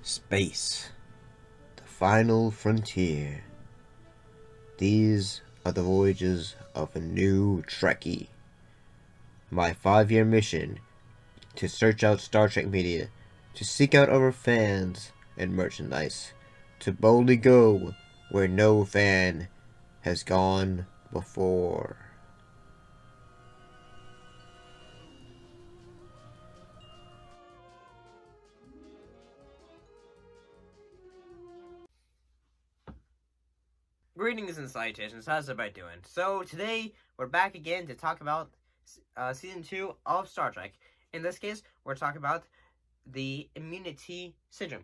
Space, the final frontier. These are the voyages of a new Trekkie. My 5-year mission to search out Star Trek media, to seek out our fans and merchandise, to boldly go where no fan has gone before. Greetings and salutations, how's everybody doing? So today, we're back again to talk about Season 2 of Star Trek. In this case, we're talking about the immunity syndrome.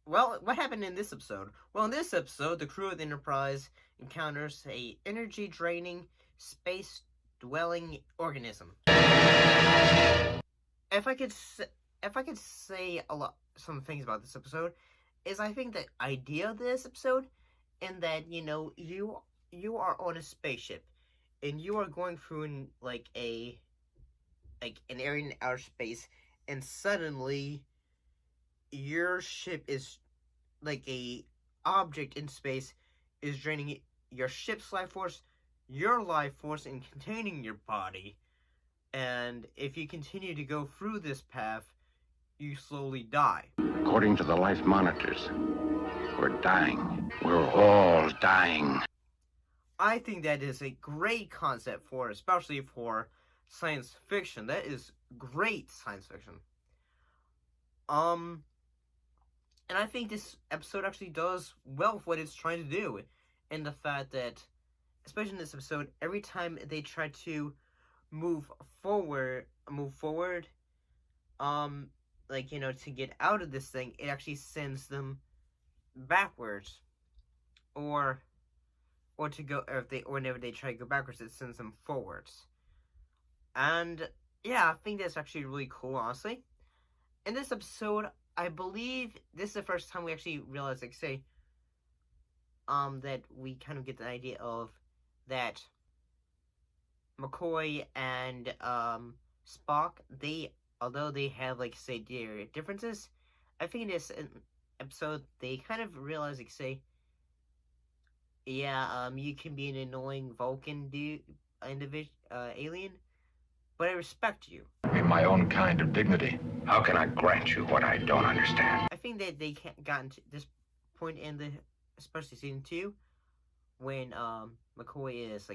Well, what happened in this episode? Well, in this episode, the crew of the Enterprise encounters a energy-draining, space-dwelling organism. If I could say some things about this episode, is I think the idea of this episode, in that you are on a spaceship, and you are going through an area in outer space, and suddenly your ship is a object in space is draining your ship's life force, your life force, and containing your body. And if you continue to go through this path, you slowly die. According to the life monitors, we're dying. We're all dying. I think that is a great concept especially for science fiction. That is great science fiction. And I think this episode actually does well with what it's trying to do. And the fact that, especially in this episode, every time they try to move forward, to get out of this thing, it actually sends them backwards, or to go, or whenever they try to go backwards, it sends them forwards. And yeah, I think that's actually really cool, honestly. In this episode, I believe this is the first time we actually realize, that we kind of get the idea of that McCoy and Spock, although they have their differences, I think in this episode they kind of realize you can be an annoying Vulcan alien, but I respect you. In my own kind of dignity, how can I grant you what I don't understand? I think that they can't gotten to this point in especially Season 2, when McCoy is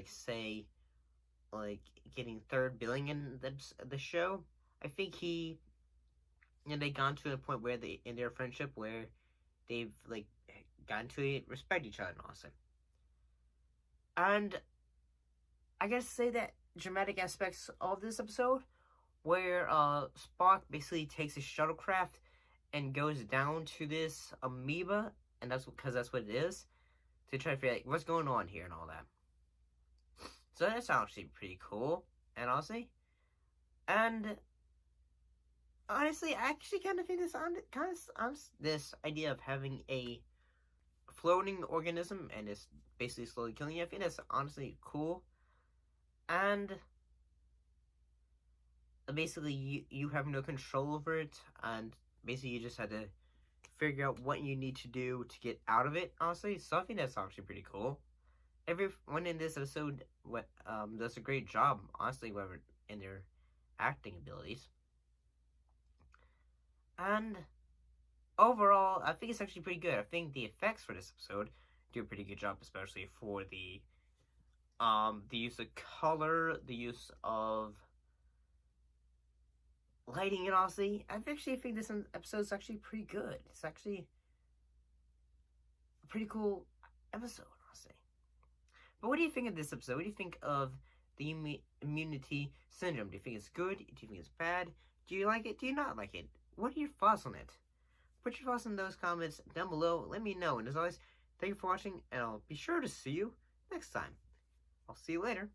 getting third billing in the show. I think they gone to a point where in their friendship where they've gotten to respect each other and awesome. And I gotta say that dramatic aspects of this episode, where Spock basically takes his shuttlecraft and goes down to this amoeba, and that's what it is, to try to figure out what's going on here and all that. So that's actually pretty cool, and honestly, I actually kind of think this idea of having a floating organism and it's basically slowly killing you, I think that's honestly cool. And basically, you have no control over it, and basically you just had to figure out what you need to do to get out of it, honestly. So I think that's actually pretty cool. Everyone in this episode does a great job, honestly, whoever in their acting abilities. And overall, I think it's actually pretty good. I think the effects for this episode do a pretty good job, especially for the use of color, the use of lighting, and honestly, I actually think this episode is actually pretty good. It's actually a pretty cool episode, honestly. But what do you think of this episode? What do you think of the immunity syndrome? Do you think it's good? Do you think it's bad? Do you like it? Do you not like it? What are your thoughts on it? Put your thoughts in those comments down below. Let me know. And as always, thank you for watching, and I'll be sure to see you next time. I'll see you later.